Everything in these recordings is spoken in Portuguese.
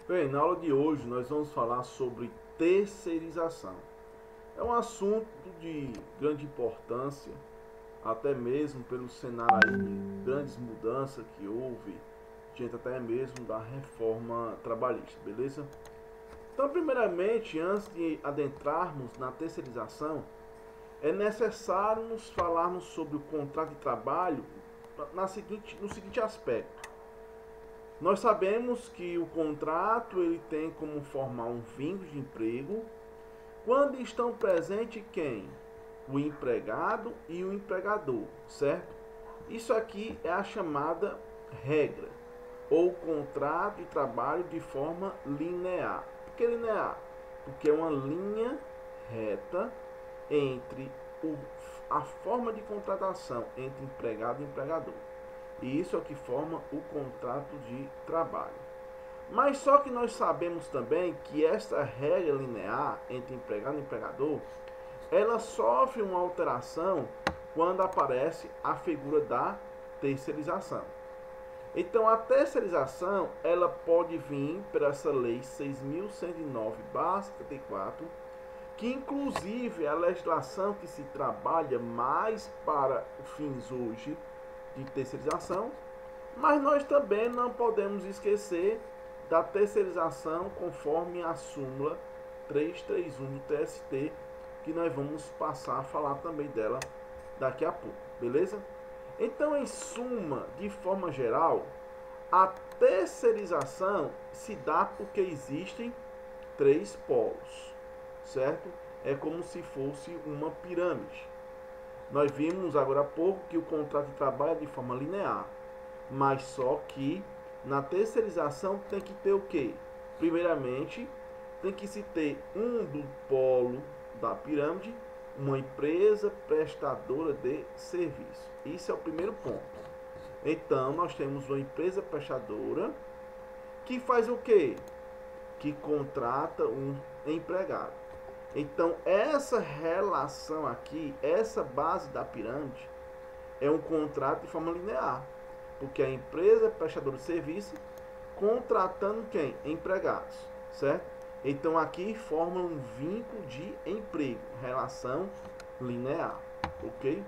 Bem, na aula de hoje nós vamos falar sobre terceirização. É um assunto de grande importância, até mesmo pelo cenário aí de grandes mudanças que houve, diante até mesmo da reforma trabalhista, beleza? Então, primeiramente, antes de adentrarmos na terceirização, é necessário nos falarmos sobre o contrato de trabalho no seguinte aspecto. Nós sabemos que o contrato ele tem como formar um vínculo de emprego quando estão presentes quem? O empregado e o empregador, certo? Isso aqui é a chamada regra ou contrato de trabalho de forma linear. Por que linear? Porque é uma linha reta entre a forma de contratação entre empregado e empregador. E isso é o que forma o contrato de trabalho. Mas só que nós sabemos também que esta regra linear entre empregado e empregador, ela sofre uma alteração quando aparece a figura da terceirização. Então a terceirização, ela pode vir por essa lei 6.109/74, que inclusive é a legislação que se trabalha mais para fins hoje de terceirização, mas nós também não podemos esquecer da terceirização conforme a súmula 331 do TST, que nós vamos passar a falar também dela daqui a pouco, beleza? Então, em suma, de forma geral, a terceirização se dá porque existem três polos, certo? É como se fosse uma pirâmide. Nós vimos agora há pouco que o contrato de trabalho é de forma linear, mas só que na terceirização tem que ter o quê? Primeiramente, tem que se ter um do polo da pirâmide, uma empresa prestadora de serviço. Isso é o primeiro ponto. Então, nós temos uma empresa prestadora que faz o quê? Que contrata um empregado. Então, essa relação aqui, essa base da pirâmide, é um contrato de forma linear. Porque a empresa é prestadora de serviço contratando quem? Empregados, certo? Então, aqui forma um vínculo de emprego, relação linear, ok?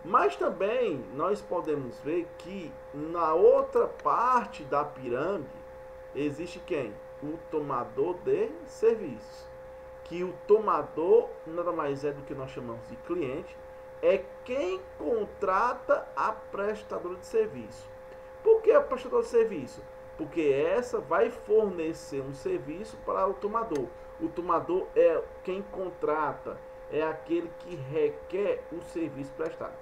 Mas também nós podemos ver que na outra parte da pirâmide existe quem? O tomador de serviços, que o tomador nada mais é do que nós chamamos de cliente, é quem contrata a prestadora de serviço. Por que a prestadora de serviço? Porque essa vai fornecer um serviço para o tomador. O tomador é quem contrata, é aquele que requer o serviço prestado.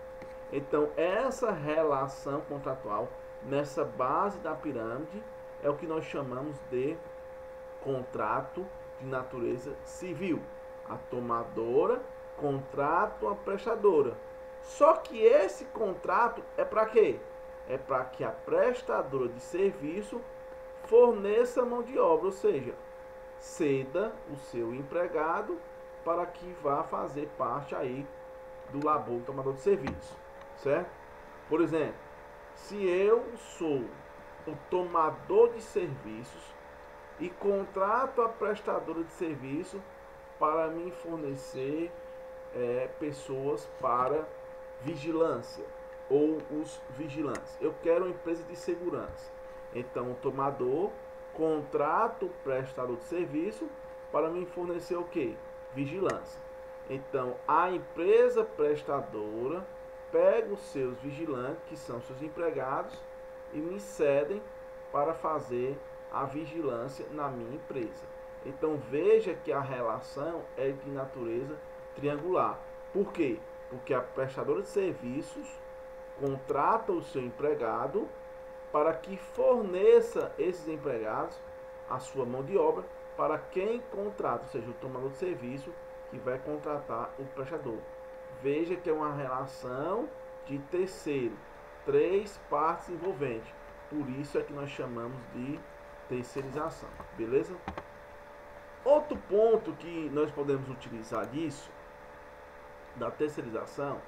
Então, essa relação contratual nessa base da pirâmide é o que nós chamamos de contrato de natureza civil. A tomadora contrata a prestadora. Só que esse contrato é para quê? É para que a prestadora de serviço forneça mão de obra, ou seja, ceda o seu empregado para que vá fazer parte aí do labor do tomador de serviço, certo? Por exemplo, se eu sou o tomador de serviços e contrato a prestadora de serviço para me fornecer pessoas para vigilância ou os vigilantes. Eu quero uma empresa de segurança. Então, o tomador contrata o prestador de serviço para me fornecer o que? Vigilância. Então, a empresa prestadora pega os seus vigilantes, que são seus empregados, e me cedem para fazer a vigilância na minha empresa. Então, veja que a relação é de natureza triangular. Por quê? Porque a prestadora de serviços contrata o seu empregado para que forneça esses empregados a sua mão de obra para quem contrata, ou seja, o tomador de serviço que vai contratar o prestador. Veja que é uma relação de terceiro, três partes envolventes. Por isso é que nós chamamos de terceirização, beleza? Outro ponto que nós podemos utilizar disso, da terceirização,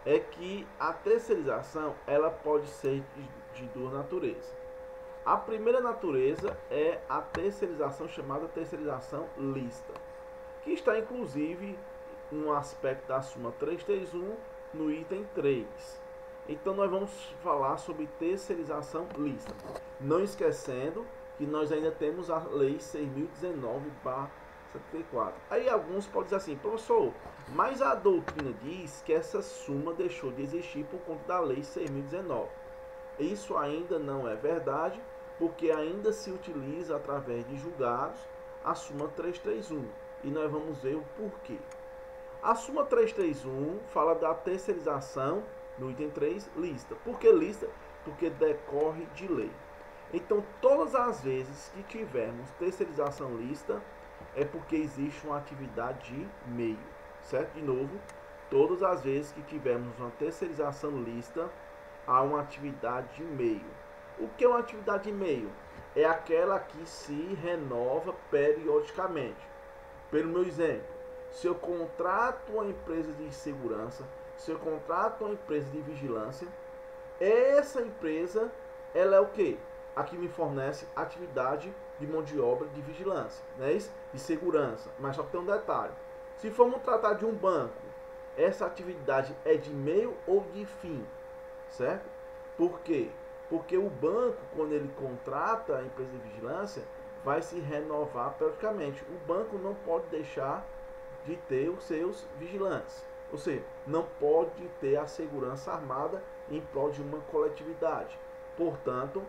é que a terceirização ela pode ser de duas naturezas. A primeira natureza é a terceirização chamada terceirização lícita, que está inclusive um aspecto da súmula 331 no item 3. Então nós vamos falar sobre terceirização lícita. Não esquecendo que nós ainda temos a lei 6.019/74. Aí alguns podem dizer assim, professor, mas a doutrina diz que essa súmula deixou de existir por conta da lei 6.019. Isso ainda não é verdade, porque ainda se utiliza através de julgados a súmula 331. E nós vamos ver o porquê. A súmula 331 fala da terceirização no item 3 lícita. Por que lícita? Porque decorre de lei. Então, todas as vezes que tivermos terceirização lícita, é porque existe uma atividade de meio, certo? De novo, todas as vezes que tivermos uma terceirização lícita, há uma atividade de meio. O que é uma atividade de meio? É aquela que se renova periodicamente. Pelo meu exemplo, se eu contrato uma empresa de segurança, se eu contrato uma empresa de vigilância, essa empresa, ela é o quê? A que me fornece atividade de mão de obra de vigilância, né? De segurança. Mas só que tem um detalhe. Se formos tratar de um banco, essa atividade é de meio ou de fim, certo? Por quê? Porque o banco, quando ele contrata a empresa de vigilância, vai se renovar periodicamente. O banco não pode deixar de ter os seus vigilantes. Ou seja, não pode ter a segurança armada em prol de uma coletividade. Portanto,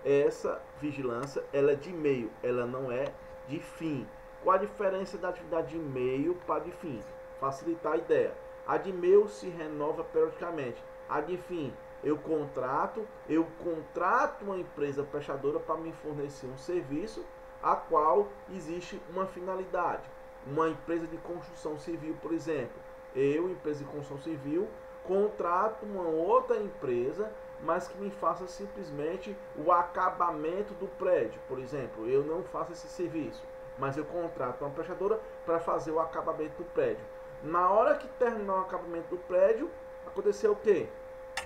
essa vigilância ela é de meio, ela não é de fim. Qual a diferença da atividade de meio para de fim? Facilitar a ideia. A de meio se renova periodicamente. A de fim, eu contrato uma empresa prestadora para me fornecer um serviço a qual existe uma finalidade. Uma empresa de construção civil, por exemplo. Eu, empresa de construção civil, contrato uma outra empresa, mas que me faça simplesmente o acabamento do prédio. Por exemplo, eu não faço esse serviço, mas eu contrato uma prestadora para fazer o acabamento do prédio. Na hora que terminar o acabamento do prédio, aconteceu o quê?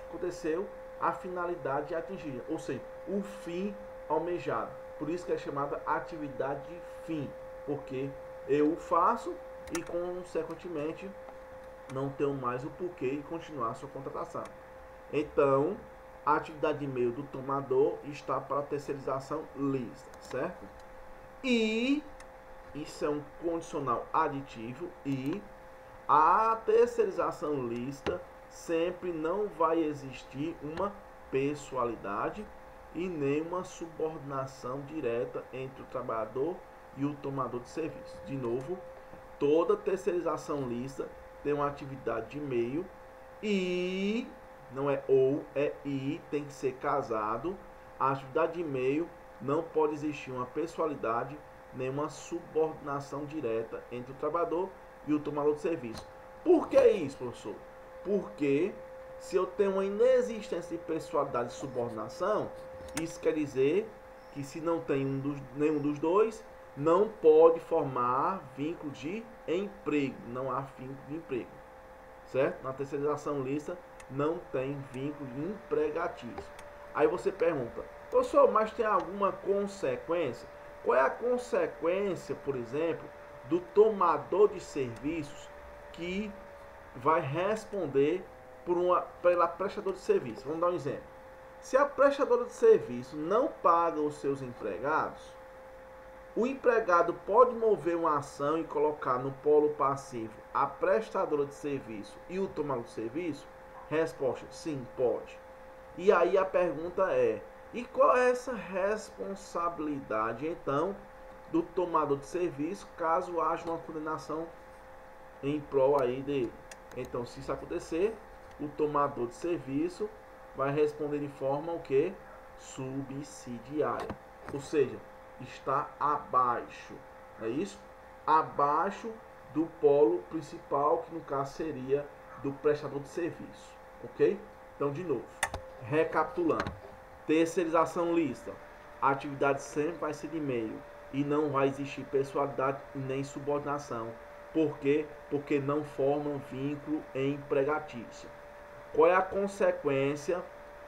Aconteceu a finalidade atingida, ou seja, o fim almejado. Por isso que é chamada atividade de fim, porque eu o faço e, consequentemente, não tenho mais o porquê de continuar a sua contratação. Então, a atividade de meio do tomador está para a terceirização lícita, certo? E isso é um condicional aditivo e a terceirização lícita sempre não vai existir uma pessoalidade e nem uma subordinação direta entre o trabalhador e o tomador de serviço. De novo, toda terceirização lícita tem uma atividade de meio e, não é ou, é e, tem que ser casado. A atividade de meio não pode existir uma pessoalidade nem uma subordinação direta entre o trabalhador e o tomador de serviço. Por que isso, professor? Porque se eu tenho uma inexistência de pessoalidade e subordinação, isso quer dizer que se não tem nenhum dos dois, não pode formar vínculo de emprego. Não há vínculo de emprego. Certo? Na terceirização lícita não tem vínculo empregatício. Aí você pergunta, professor, mas tem alguma consequência? Qual é a consequência, por exemplo, do tomador de serviços que vai responder pela prestadora de serviço? Vamos dar um exemplo. Se a prestadora de serviço não paga os seus empregados, o empregado pode mover uma ação e colocar no polo passivo a prestadora de serviço e o tomador de serviço? Resposta, sim, pode. E aí a pergunta é, e qual é essa responsabilidade, então, do tomador de serviço, caso haja uma condenação em prol aí dele? Então, se isso acontecer, o tomador de serviço vai responder de forma o quê? Subsidiária. Ou seja, está abaixo, é isso? Abaixo do polo principal, que no caso seria do prestador de serviço, ok? Então, de novo, recapitulando, terceirização lícita, a atividade sempre vai ser de meio e não vai existir pessoalidade nem subordinação. Por quê? Porque não formam vínculo empregatício. Qual é a consequência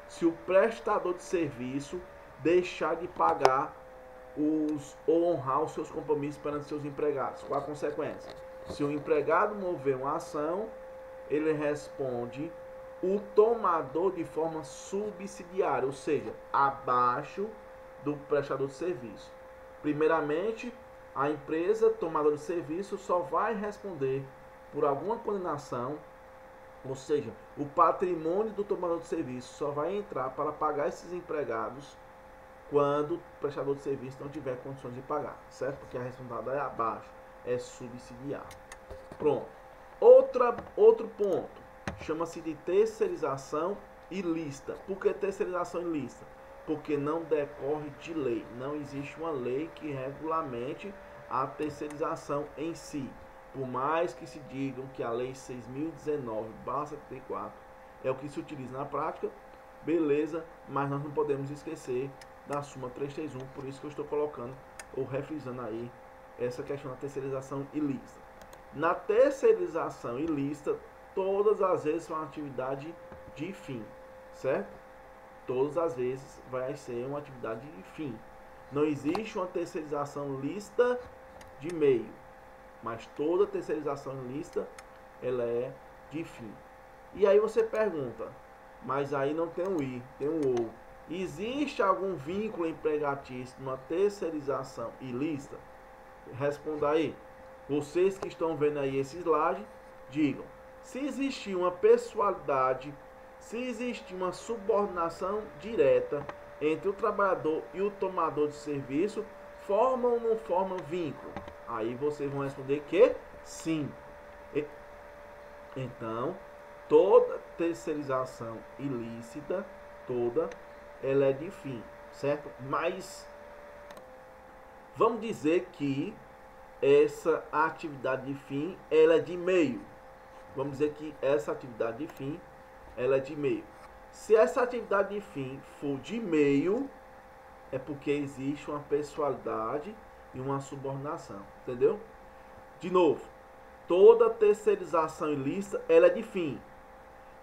se o prestador de serviço deixar de pagar ou honrar os seus compromissos perante seus empregados. Qual a consequência? Se o empregado mover uma ação, ele responde o tomador de forma subsidiária, ou seja, abaixo do prestador de serviço. Primeiramente, a empresa tomadora de serviço só vai responder por alguma condenação, ou seja, o patrimônio do tomador de serviço só vai entrar para pagar esses empregados quando o prestador de serviço não tiver condições de pagar, certo? Porque a responsabilidade é abaixo, é subsidiária. Pronto. Outro ponto, chama-se de terceirização ilícita. Por que terceirização ilícita? Porque não decorre de lei, não existe uma lei que regulamente a terceirização em si. Por mais que se digam que a lei 6.019/74 é o que se utiliza na prática, beleza, mas nós não podemos esquecer da súmula 331, por isso que eu estou colocando ou refrisando aí essa questão da terceirização ilícita. Na terceirização ilícita, todas as vezes são uma atividade de fim, certo? Todas as vezes vai ser uma atividade de fim. Não existe uma terceirização lícita de meio, mas toda terceirização ilícita ela é de fim. E aí você pergunta, mas aí não tem um I, tem um OU. Existe algum vínculo empregatício numa terceirização ilícita? Responda aí. Vocês que estão vendo aí esse slide, digam. Se existir uma pessoalidade, se existir uma subordinação direta entre o trabalhador e o tomador de serviço, formam ou não formam vínculo? Aí vocês vão responder que sim. Então, toda terceirização ilícita, ela é de fim, certo? Mas vamos dizer que essa atividade de fim, ela é de meio. Vamos dizer que essa atividade de fim, ela é de meio. Se essa atividade de fim for de meio, é porque existe uma pessoalidade e uma subordinação, entendeu? De novo, toda terceirização ilícita, ela é de fim.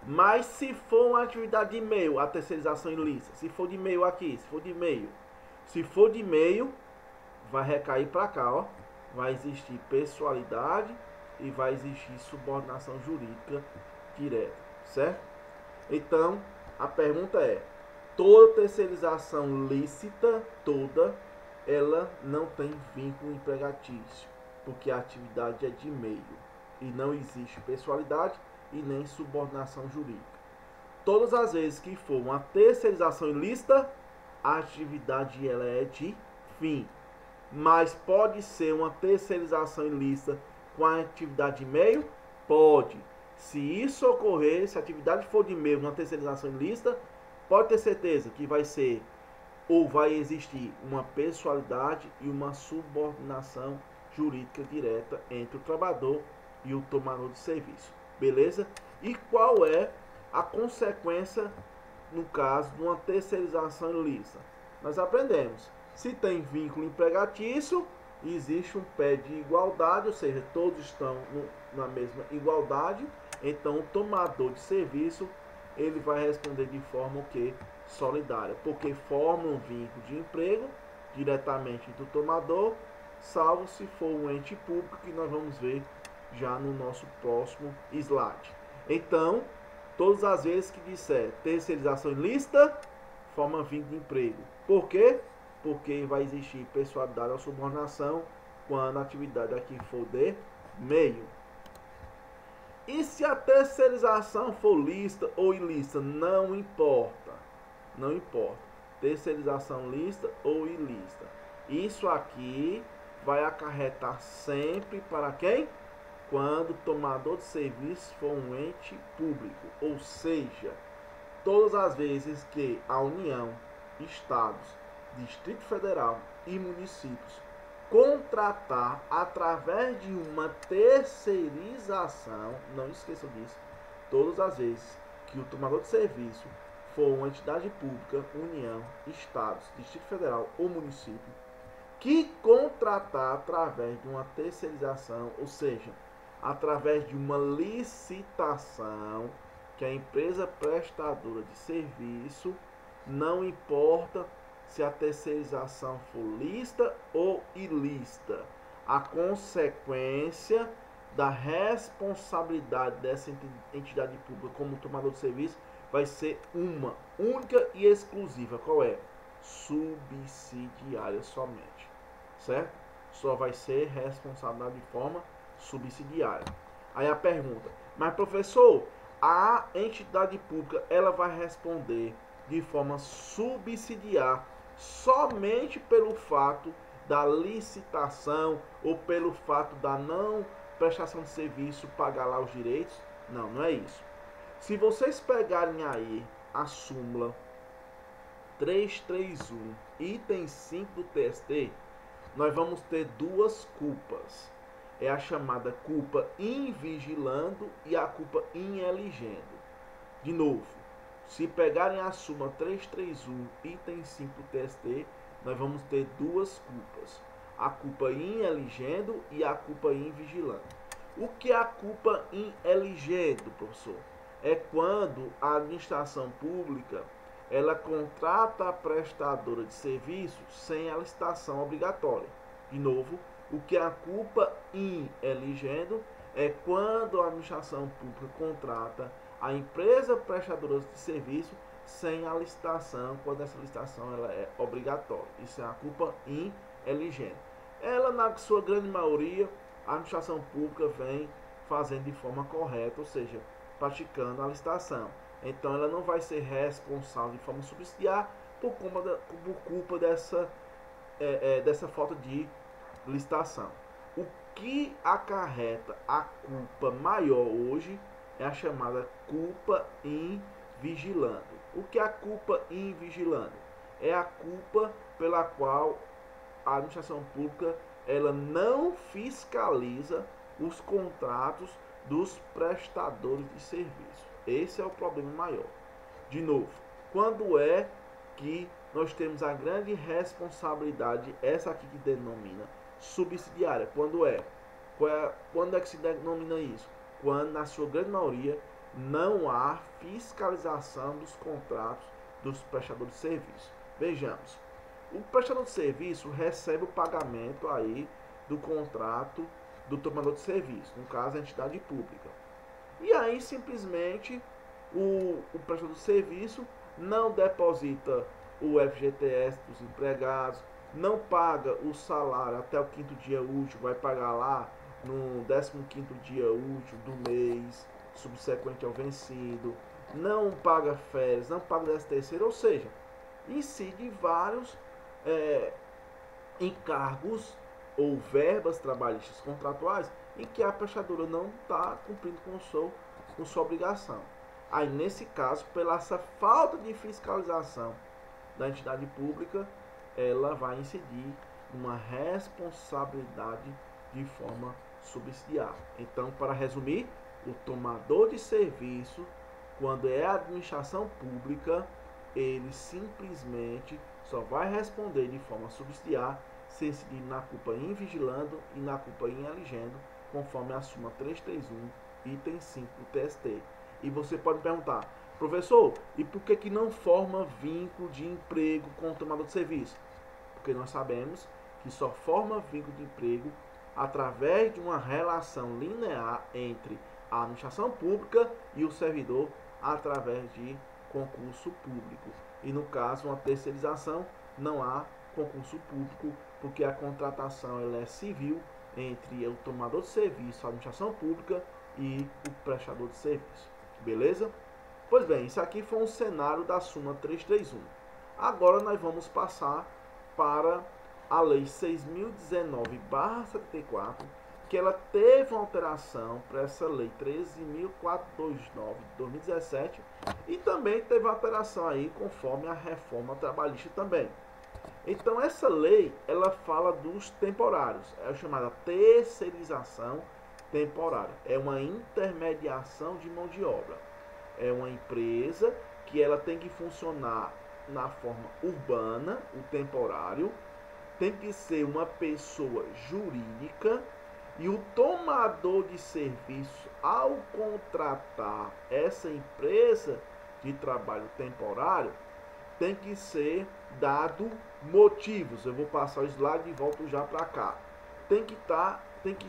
Mas se for uma atividade de meio, a terceirização ilícita, se for de meio aqui, se for de meio, vai recair para cá, ó. Vai existir pessoalidade e vai existir subordinação jurídica direta, certo? Então, a pergunta é, toda terceirização lícita, ela não tem vínculo empregatício, porque a atividade é de meio e não existe pessoalidade e nem subordinação jurídica. Todas as vezes que for uma terceirização ilícita, a atividade ela é de fim. Mas pode ser uma terceirização ilícita com a atividade de meio? Pode. Se isso ocorrer, se a atividade for de meio, uma terceirização ilícita, pode ter certeza que vai ser ou vai existir uma pessoalidade e uma subordinação jurídica direta entre o trabalhador e o tomador de serviço. Beleza? E qual é a consequência no caso de uma terceirização ilícita? Nós aprendemos. Se tem vínculo empregatício, existe um pé de igualdade, ou seja, todos estão na mesma igualdade, então o tomador de serviço ele vai responder de forma o quê? Solidária, porque forma um vínculo de emprego diretamente do tomador, salvo se for um ente público, que nós vamos ver já no nosso próximo slide. Então, todas as vezes que disser terceirização ilícita, forma vínculo de emprego. Por quê? Porque vai existir pessoalidade ou subordinação quando a atividade aqui for de meio. E se a terceirização for lícita ou ilícita, não importa. Não importa. Terceirização lícita ou ilícita. Isso aqui vai acarretar sempre para quem? Quando o tomador de serviço for um ente público. Ou seja, todas as vezes que a União, Estados, Distrito Federal e municípios contratar através de uma terceirização, não esqueçam disso, todas as vezes que o tomador de serviço for uma entidade pública, União, Estados, Distrito Federal ou município, que contratar através de uma terceirização, ou seja, através de uma licitação, que a empresa prestadora de serviço, não importa se a terceirização for lícita ou ilícita. A consequência da responsabilidade dessa entidade pública como tomador de serviço vai ser uma única e exclusiva. Qual é? Subsidiária somente, certo? Só vai ser responsabilidade de forma subsidiária. Aí a pergunta, mas professor, a entidade pública ela vai responder de forma subsidiária somente pelo fato da licitação ou pelo fato da não prestação de serviço pagar lá os direitos? Não, não é isso. Se vocês pegarem aí a súmula 331, item 5 do TST, nós vamos ter duas culpas. É a chamada culpa invigilando e a culpa ineligendo. De novo, se pegarem a súmula 331, item 5 do TST, nós vamos ter duas culpas. A culpa ineligendo e a culpa invigilando. O que é a culpa ineligendo, professor? É quando a administração pública ela contrata a prestadora de serviço sem a licitação obrigatória. De novo, o que é a culpa ineligendo é quando a administração pública contrata a empresa prestadora de serviço sem a licitação, quando essa licitação ela é obrigatória. Isso é a culpa ineligendo. Ela, na sua grande maioria, a administração pública vem fazendo de forma correta, ou seja, praticando a licitação. Então ela não vai ser responsável de forma subsidiária por culpa dessa falta de licitação. O que acarreta a culpa maior hoje é a chamada culpa invigilando. O que é a culpa invigilando? É a culpa pela qual a administração pública ela não fiscaliza os contratos dos prestadores de serviço. Esse é o problema maior. De novo, quando é que nós temos a grande responsabilidade, essa aqui que denomina subsidiária? Quando é que se denomina isso? Quando, na sua grande maioria, não há fiscalização dos contratos dos prestadores de serviço. Vejamos, o prestador de serviço recebe o pagamento aí do contrato do tomador de serviço, no caso a entidade pública. E aí simplesmente o prestador de serviço não deposita o FGTS dos empregados, não paga o salário até o 5º dia útil, vai pagar lá no 15º dia útil do mês subsequente ao vencido, não paga férias, não paga 13º, ou seja, incide vários encargos ou verbas trabalhistas contratuais em que a prestadora não está cumprindo com sua obrigação. Aí, nesse caso, pela essa falta de fiscalização da entidade pública, ela vai incidir uma responsabilidade de forma subsidiária. Então, para resumir, o tomador de serviço, quando é a administração pública, ele simplesmente só vai responder de forma subsidiária se incidir na culpa invigilando e na culpa ineligendo, conforme a súmula 331, item 5 do TST. E você pode perguntar, professor, e por que não forma vínculo de emprego com o tomador de serviço? Porque nós sabemos que só forma vínculo de emprego através de uma relação linear entre a administração pública e o servidor através de concurso público. E no caso, uma terceirização, não há concurso público, porque a contratação ela é civil entre o tomador de serviço, a administração pública e o prestador de serviço. Beleza? Pois bem, isso aqui foi um cenário da súmula 331. Agora nós vamos passar para a Lei 6.019/74, que ela teve uma alteração para essa Lei 13.429 de 2017 e também teve uma alteração aí conforme a reforma trabalhista também. Então essa lei, ela fala dos temporários, é a chamada terceirização temporária, é uma intermediação de mão de obra, é uma empresa que ela tem que funcionar na forma urbana, o temporário, tem que ser uma pessoa jurídica e o tomador de serviço, ao contratar essa empresa de trabalho temporário, tem que ser dado motivos. Eu vou passar o slide e volto já para cá. Tem que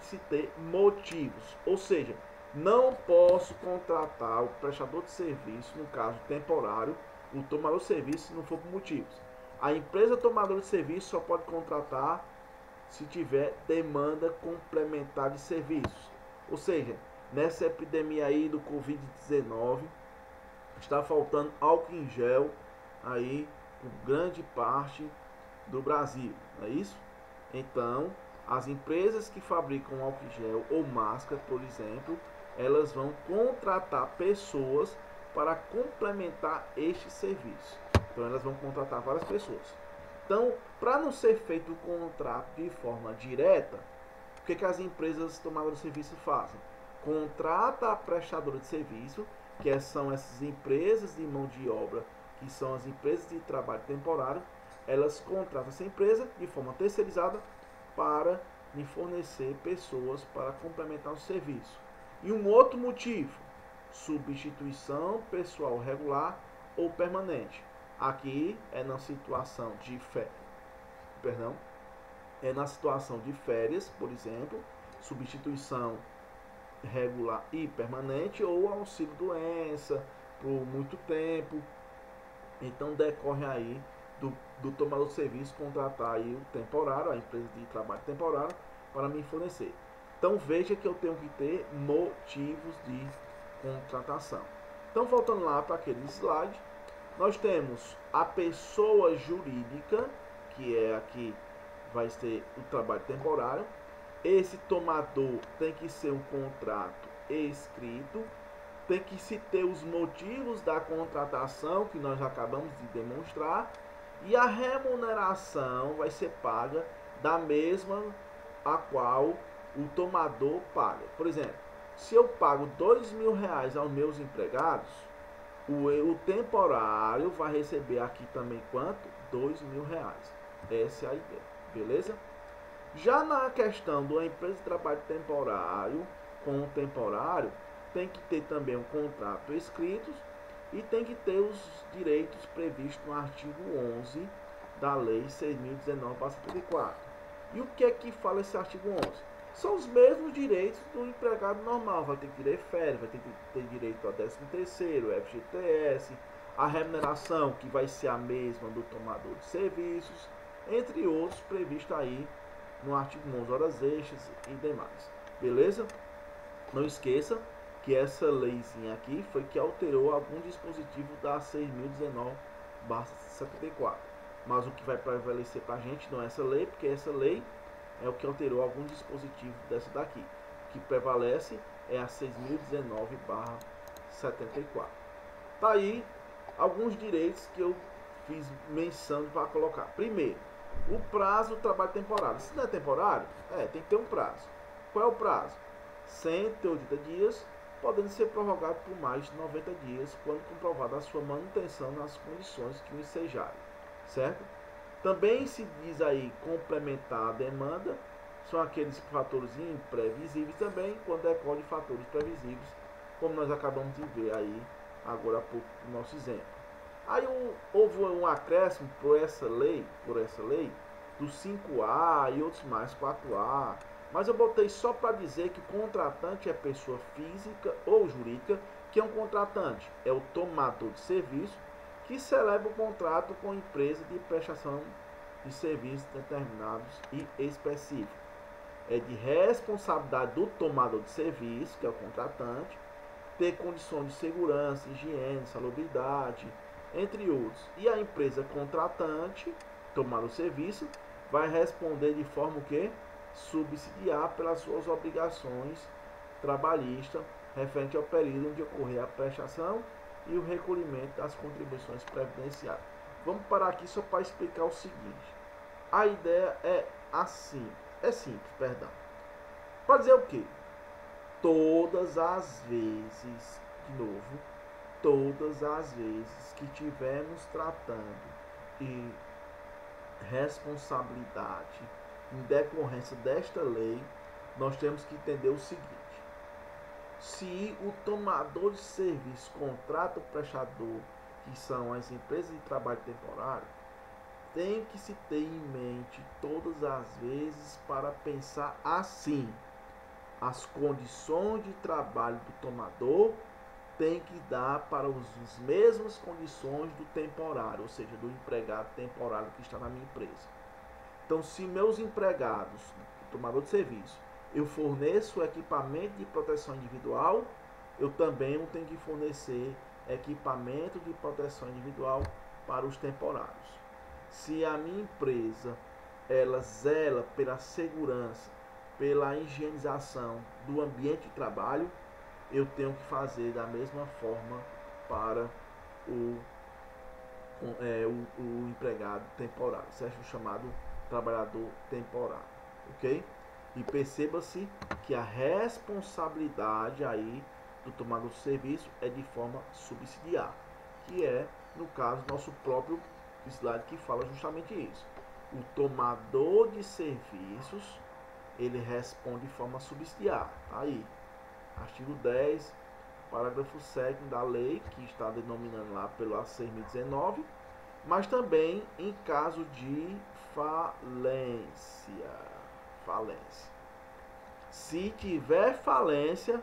se ter motivos. Ou seja, não posso contratar o prestador de serviço, no caso temporário, o tomador de serviço, se não for por motivos. A empresa tomadora de serviço só pode contratar se tiver demanda complementar de serviços. Ou seja, nessa epidemia aí do Covid-19, está faltando álcool em gel aí por grande parte do Brasil, não é isso? Então, as empresas que fabricam álcool em gel ou máscara, por exemplo, elas vão contratar pessoas para complementar este serviço. Então, elas vão contratar várias pessoas. Então, para não ser feito o contrato de forma direta, o que as empresas tomadoras de serviço fazem? Contrata a prestadora de serviço, que são essas empresas de mão de obra, que são as empresas de trabalho temporário. Elas contratam essa empresa de forma terceirizada para me fornecer pessoas para complementar o serviço. E um outro motivo, substituição pessoal regular ou permanente. Aqui é na situação de na situação de férias, por exemplo, substituição regular e permanente, ou auxílio doença por muito tempo. Então decorre aí do tomador de serviço contratar aí o temporário, a empresa de trabalho temporário, para me fornecer. Então veja que eu tenho que ter motivos de contratação. Então voltando lá para aquele slide, nós temos a pessoa jurídica, que é aqui vai ser o trabalho temporário. Esse tomador tem que ser um contrato escrito, tem que se ter os motivos da contratação, que nós acabamos de demonstrar, e a remuneração vai ser paga da mesma a qual o tomador paga. Por exemplo, se eu pago R$2.000 aos meus empregados, o temporário vai receber aqui também quanto? R$2.000. Essa é a ideia, beleza? Já na questão da empresa de trabalho temporário com o temporário, tem que ter também um contrato escrito e tem que ter os direitos previstos no artigo 11 da Lei 6.019/74. E o que é que fala esse artigo 11? São os mesmos direitos do empregado normal. Vai ter que ter férias, vai ter que ter direito a 13º, FGTS, a remuneração que vai ser a mesma do tomador de serviços, entre outros previstos aí no artigo 11, horas extras e demais. Beleza? Não esqueça que essa leizinha aqui foi que alterou algum dispositivo da 6.019/74. Mas o que vai prevalecer para a gente não é essa lei, porque essa lei é o que alterou algum dispositivo dessa daqui. O que prevalece é a 6.019/74. Tá aí alguns direitos que eu fiz menção para colocar. Primeiro, o prazo do trabalho temporário. Se não é temporário, tem que ter um prazo. Qual é o prazo? 180 dias, podendo ser prorrogado por mais de 90 dias, quando comprovada a sua manutenção nas condições que o ensejarem, certo? Também se diz aí complementar a demanda, são aqueles fatores imprevisíveis também, quando decorre de fatores previsíveis, como nós acabamos de ver aí agora há pouco no nosso exemplo. Aí houve um acréscimo por essa lei, do 5A e outros mais, 4A, mas eu botei só para dizer que o contratante é pessoa física ou jurídica, que é um contratante, é o tomador de serviço, que celebra o contrato com a empresa de prestação de serviços determinados e específicos. É de responsabilidade do tomador de serviço, que é o contratante, ter condições de segurança, higiene, salubridade, entre outros. E a empresa contratante, tomador de serviço, vai responder de forma o quê? Subsidiar pelas suas obrigações trabalhistas referente ao período onde ocorrer a prestação e o recolhimento das contribuições previdenciárias. Vamos parar aqui só para explicar o seguinte. A ideia é assim, para dizer o quê? Todas as vezes, todas as vezes que tivermos tratando de responsabilidade em decorrência desta lei, nós temos que entender o seguinte: se o tomador de serviço contrata o prestador que são as empresas de trabalho temporário, tem que se ter em mente todas as vezes para pensar assim: as condições de trabalho do tomador tem que dar para as mesmas condições do temporário, ou seja, do empregado temporário que está na minha empresa. Então, se meus empregados, tomador de serviço, eu forneço equipamento de proteção individual, eu também tenho que fornecer equipamento de proteção individual para os temporários. Se a minha empresa ela zela pela segurança, pela higienização do ambiente de trabalho, eu tenho que fazer da mesma forma para o empregado temporário, certo? O chamado trabalhador temporário, ok? E perceba-se que a responsabilidade aí do tomador de serviço é de forma subsidiária, que é, no caso, nosso próprio slide que fala justamente isso. O tomador de serviços, ele responde de forma subsidiária, tá aí. Artigo 10, parágrafo 7 da lei, que está denominando lá pelo A6019, mas também em caso de falência. Se tiver falência,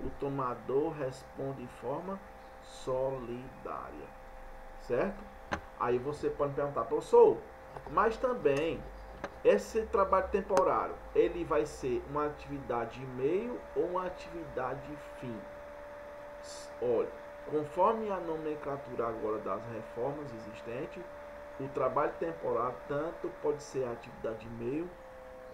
o tomador responde de forma solidária, certo? Aí você pode perguntar, professor, mas também esse trabalho temporário, ele vai ser uma atividade meio ou uma atividade fim? Olha, conforme a nomenclatura agora das reformas existentes, o trabalho temporário tanto pode ser atividade meio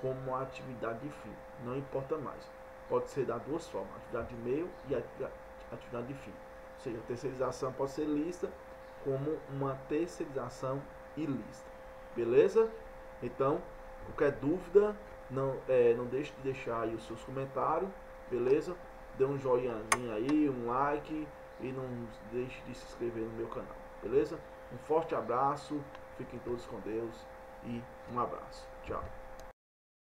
como atividade fim. Não importa mais. Pode ser das duas formas, atividade meio e atividade fim. Ou seja, a terceirização pode ser lícita como uma terceirização ilícita. Beleza? Então, qualquer dúvida, não deixe de deixar aí os seus comentários, beleza? Dê um joinhazinho aí, um like e não deixe de se inscrever no meu canal, beleza? Um forte abraço, fiquem todos com Deus e um abraço. Tchau.